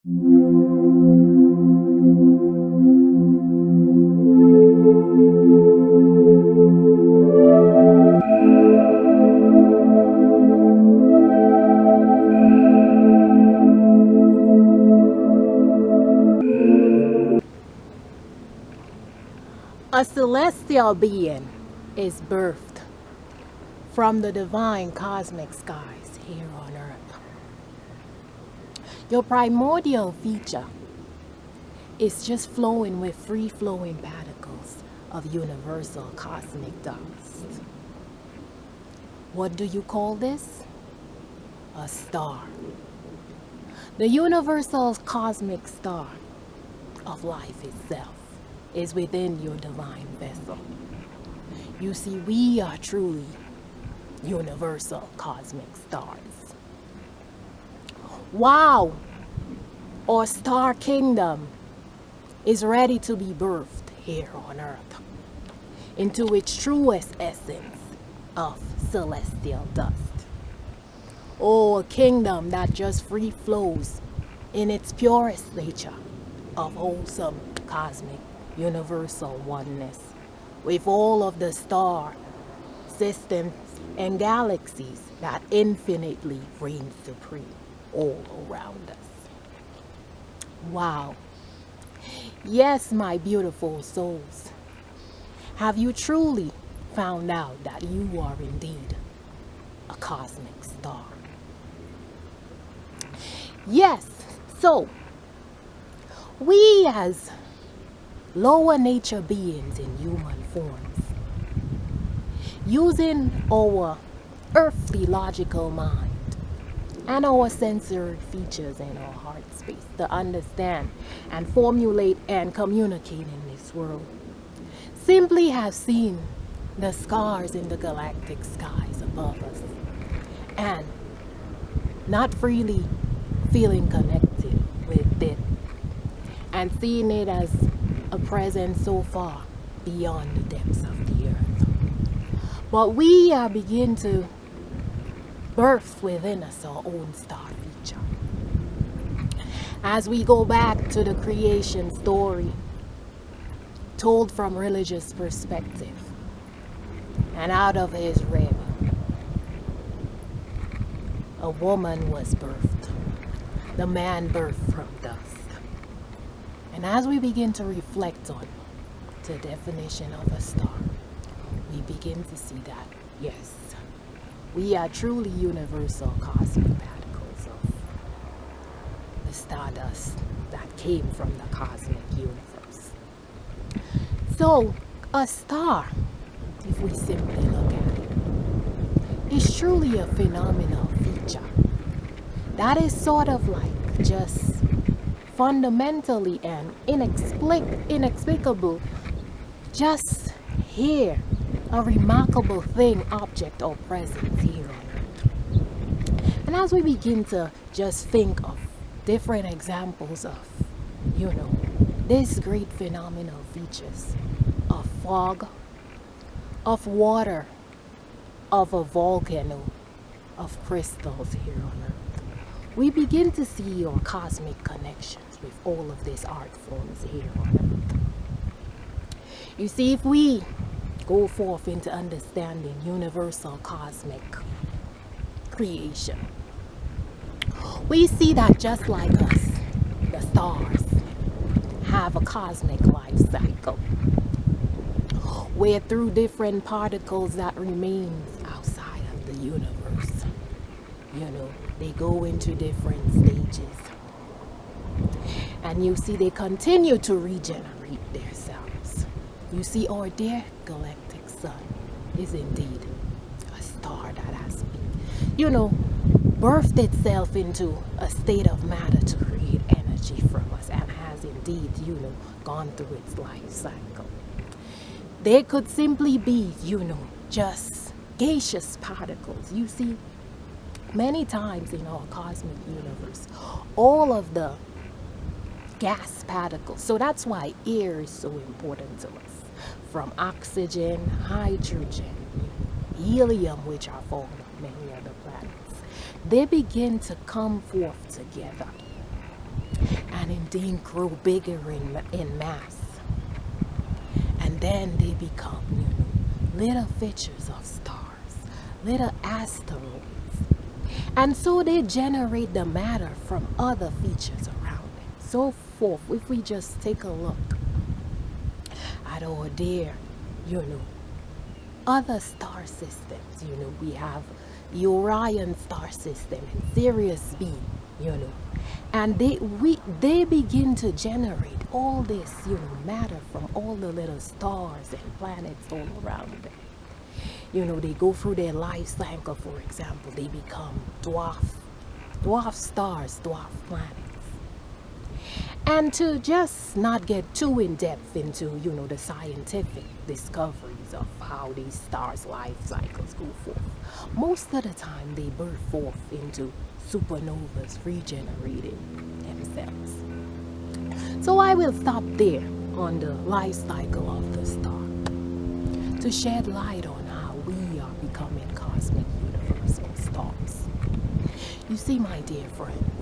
A celestial being is birthed from the divine cosmic skies here on earth. Your primordial feature is just flowing with free-flowing particles of universal cosmic dust. What do you call this? A star. The universal cosmic star of life itself is within your divine vessel. You see, we are truly universal cosmic stars. Wow! Our star kingdom is ready to be birthed here on earth into its truest essence of celestial dust. Oh, a kingdom that just free flows in its purest nature of wholesome cosmic universal oneness with all of the star systems and galaxies that infinitely reign supreme all around us. Wow. Yes, my beautiful souls. Have you truly found out that you are indeed a cosmic star? Yes, so we as lower nature beings in human forms, using our earthly logical mind and our sensory features in our heart space to understand and formulate and communicate in this world, simply have seen the scars in the galactic skies above us and not freely feeling connected with it and seeing it as a presence so far beyond the depths of the earth. But we are beginning to birth within us our own star feature. As we go back to the creation story told from religious perspective, and out of his rib a woman was birthed, the man birthed from dust. And as we begin to reflect on the definition of a star, we begin to see that, yes, we are truly universal cosmic particles of the stardust that came from the cosmic universe. So, a star, if we simply look at it, is truly a phenomenal feature that is sort of like just fundamentally and inexplicable, just here, a remarkable thing, object or presence here on earth. And as we begin to just think of different examples of, this great phenomenal features of fog, of water, of a volcano, of crystals here on earth, we begin to see your cosmic connections with all of these art forms here on earth. You see, if we go forth into understanding universal cosmic creation, we see that just like us, the stars have a cosmic life cycle, where through different particles that remain outside of the universe, they go into different stages. And you see they continue to regenerate themselves. You see our dear galactic sun is indeed a star that has birthed itself into a state of matter to create energy from us and has indeed, gone through its life cycle. They could simply be, just gaseous particles. You see, many times in our cosmic universe, all of the gas particles, so that's why air is so important to us, from oxygen, hydrogen, helium, which are found on many other planets, they begin to come forth together they grow bigger in mass. And then they become, little features of stars, little asteroids. And so they generate the matter from other features around them. So forth, if we just take a look at our dear, other star systems, we have the Orion star system and Sirius B, and they begin to generate all this, matter from all the little stars and planets all around them. They go through their life cycle. For example, they become dwarf stars, dwarf planets. And to just not get too in depth into, the scientific discoveries of how these stars' life cycles go forth, most of the time they burst forth into supernovas regenerating themselves. So I will stop there on the life cycle of the star to shed light on how we are becoming cosmic universal stars. You see, my dear friends,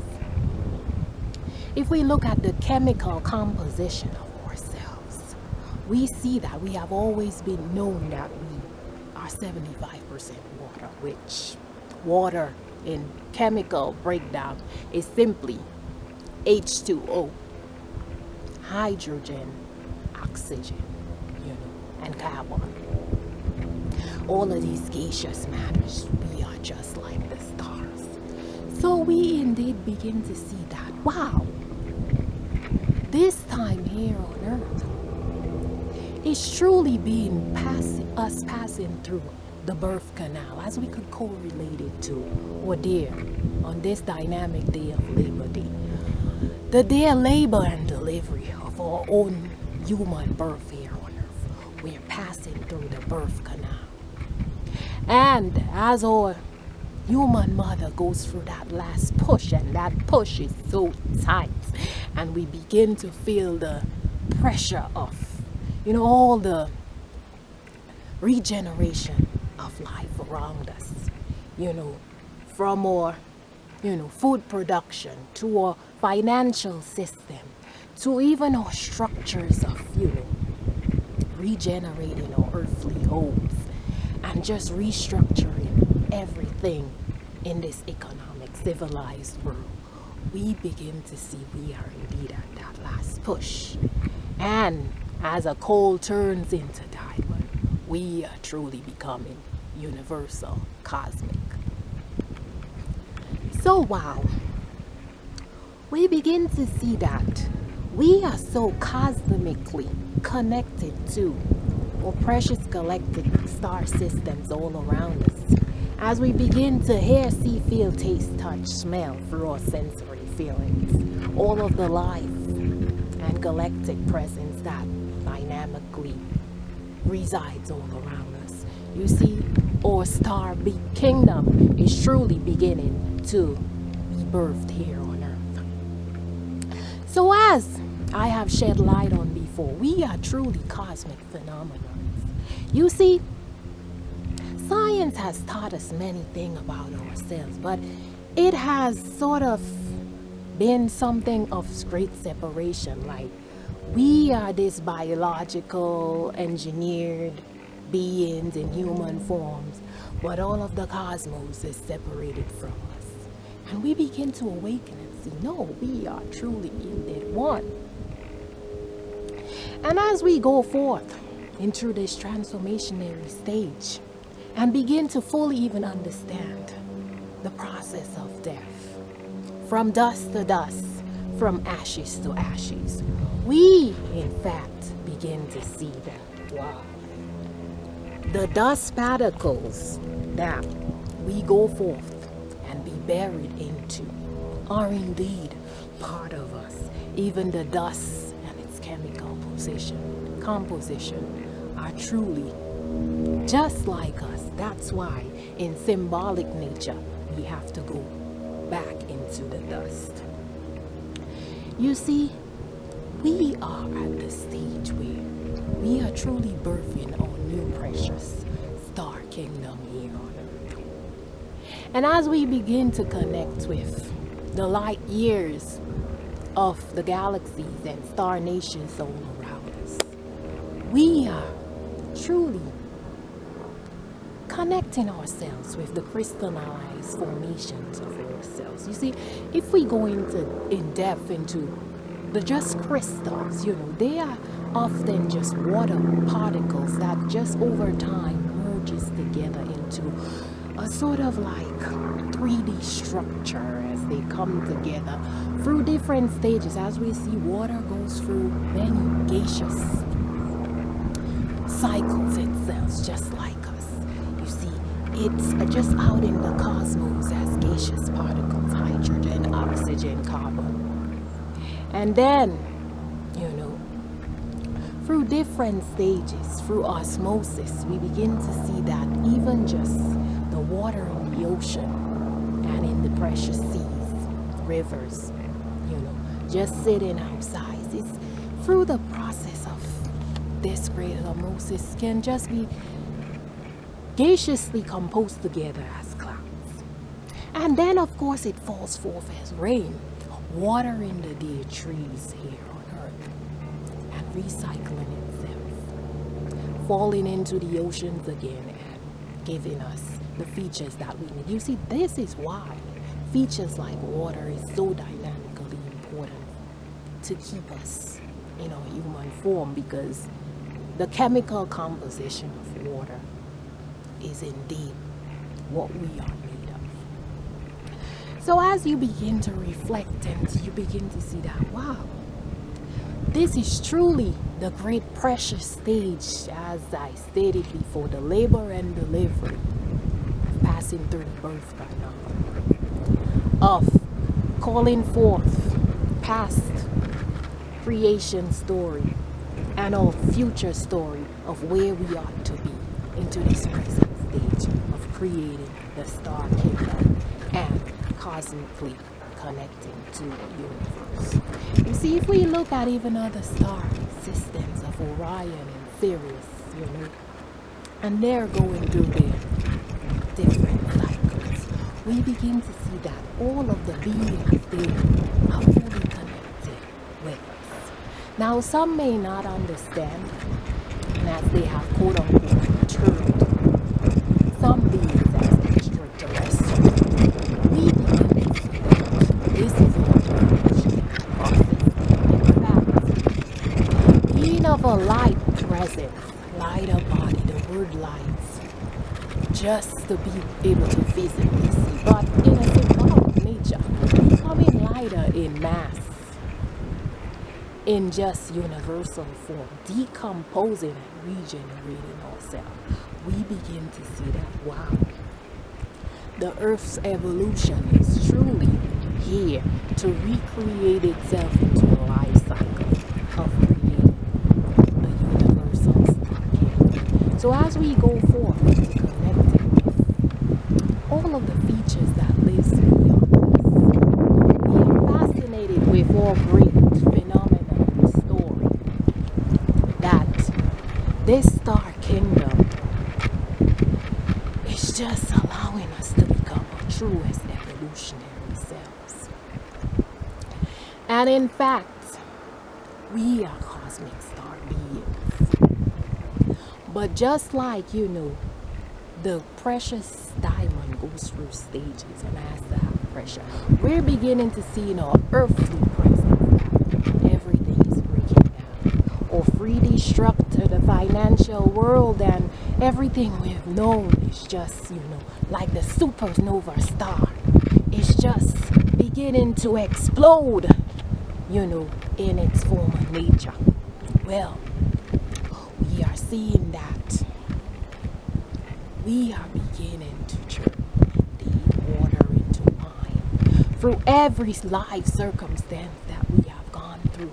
if we look at the chemical composition of ourselves, we see that we have always been known that we are 75% water, which water in chemical breakdown is simply H2O, hydrogen, oxygen, and carbon. All of these gaseous matters, we are just like the stars. So we indeed begin to see that, wow, this time here on earth is truly being us passing through the birth canal, as we could correlate it to, or dear, on this dynamic day of Labor Day, the day of labor and delivery of our own human birth here on earth. We're passing through the birth canal. And as our human mother goes through that last push, and that push is so tight, and we begin to feel the pressure of, all the regeneration of life around us, from our, food production to our financial system, to even our structures of, regenerating our earthly homes and just restructuring everything in this economic, civilized world. We begin to see we are indeed at that last push. And as a coal turns into diamond, we are truly becoming universal, cosmic. So wow, we begin to see that we are so cosmically connected to our precious galactic star systems all around us. As we begin to hear, see, feel, taste, touch, smell through our sensory feelings, all of the life and galactic presence that dynamically resides all around us. You see, our star kingdom is truly beginning to be birthed here on earth. So as I have shed light on before, we are truly cosmic phenomena. You see, science has taught us many things about ourselves, but it has sort of been something of great separation. Like, we are this biological, engineered beings in human forms, but all of the cosmos is separated from us. And we begin to awaken and see, no, we are truly indeed one. And as we go forth into this transformationary stage and begin to fully even understand the process of death, from dust to dust, from ashes to ashes, we in fact begin to see that, wow, the dust particles that we go forth and be buried into are indeed part of us. Even the dust and its chemical composition are truly just like us. That's why in symbolic nature we have to go back into the dust. You see, we are at the stage where we are truly birthing our new precious star kingdom here on earth. And as we begin to connect with the light years of the galaxies and star nations all around us. We are truly connecting ourselves with the crystallized formations of ourselves. You see, if we go in depth into the just crystals, they are often just water particles that just over time merges together into a sort of like 3D structure as they come together through different stages. As we see, water goes through many gaseous cycles itself, just like us. You see, it's just out in the cosmos as gaseous particles, hydrogen, oxygen, carbon. And then, through different stages, through osmosis, we begin to see that even just the water in the ocean and in the precious seas, rivers, just sitting outside, it's through the process of this great osmosis can just be gaseously composed together as clouds. And then, of course, it falls forth as rain, watering the dear trees here on earth and recycling itself, falling into the oceans again and giving us the features that we need. You see, this is why features like water is so dynamically important to keep us in our human form, because the chemical composition of water is indeed what we are made of. So as you begin to reflect and you begin to see that, wow, this is truly the great precious stage, as I stated before, the labor and delivery, passing through the birth canal, of calling forth past creation story and our future story of where we ought to be into this present stage of creating the star kingdom and cosmically connecting to the universe. You see, if we look at even other star systems of Orion and Sirius, and they're going through their different cycles, we begin to see that all of the beings there are fully connected with us. Now, some may not understand, and as they have quote unquote termed some beings as extraterrestrial, we begin to see that this is all in fact, being of a light presence, lighter body, the word lights, just to be able to physically see, but in a symbolic nature, becoming lighter in mass, in just universal form, decomposing and regenerating ourselves, we begin to see that, wow, the Earth's evolution is truly here to recreate itself into a life cycle of creating a universal star. So as we go forth into connecting with all of the features that lives beyond us, we are fascinated with all great phenomena story that this star kingdom is just allowing us to become our truest evolutionary selves. And in fact, we are cosmic star beings. But just like, the precious diamond goes through stages and has to have pressure, we're beginning to see in our earthly presence that everything is breaking down. Or 3D structure, the financial world, and everything we've known is just, like the supernova star. It's just beginning to explode, in its former nature. Well, we are seeing that we are beginning to turn the water into wine. Through every life circumstance that we have gone through,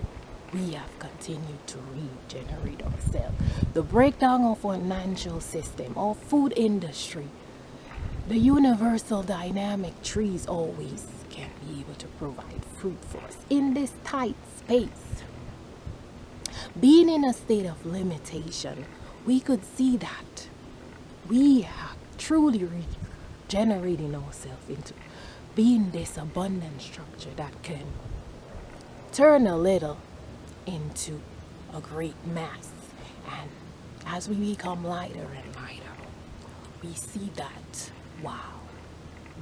we have continued to regenerate ourselves. The breakdown of our financial system, our food industry, the universal dynamic trees always can be able to provide fruit for us in this tight space. Being in a state of limitation, we could see that we are truly regenerating ourselves into being this abundant structure that can turn a little into a great mass. And as we become lighter and lighter, we see that, wow,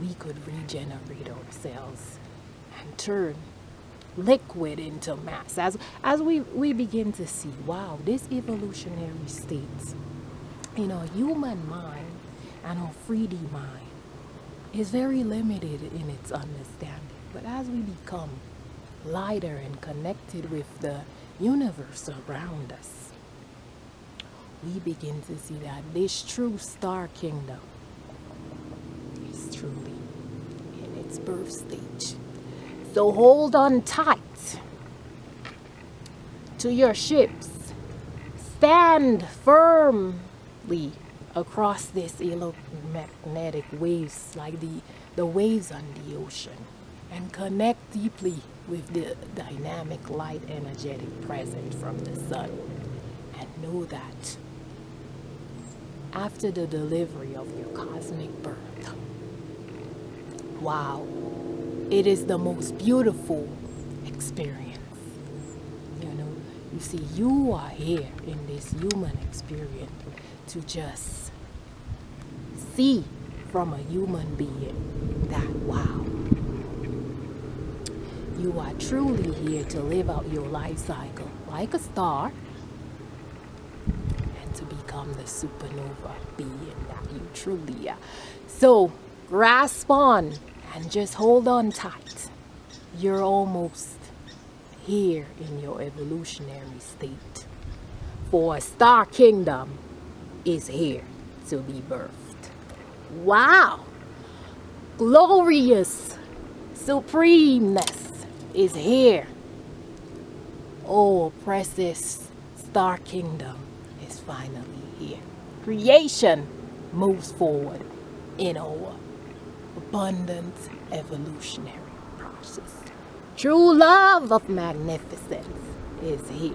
we could regenerate ourselves and turn liquid into mass. As we begin to see, wow, this evolutionary state in our human mind and our 3D mind is very limited in its understanding. But as we become lighter and connected with the universe around us, we begin to see that this true star kingdom is truly in its birth stage. So hold on tight to your ships. Stand firmly across this electromagnetic waves, like the waves on the ocean, and connect deeply with the dynamic light energetic present from the sun. And know that after the delivery of your cosmic birth, wow, it is the most beautiful experience. You see, you are here in this human experience to just see from a human being that, wow, you are truly here to live out your life cycle like a star and to become the supernova being that you truly are. So grasp on and just hold on tight. You're almost here in your evolutionary state. For a star kingdom is here to be birthed. Wow! Glorious supremeness is here. Oh, precious star kingdom is finally here. Creation moves forward in our abundant evolutionary process. True love of magnificence is here.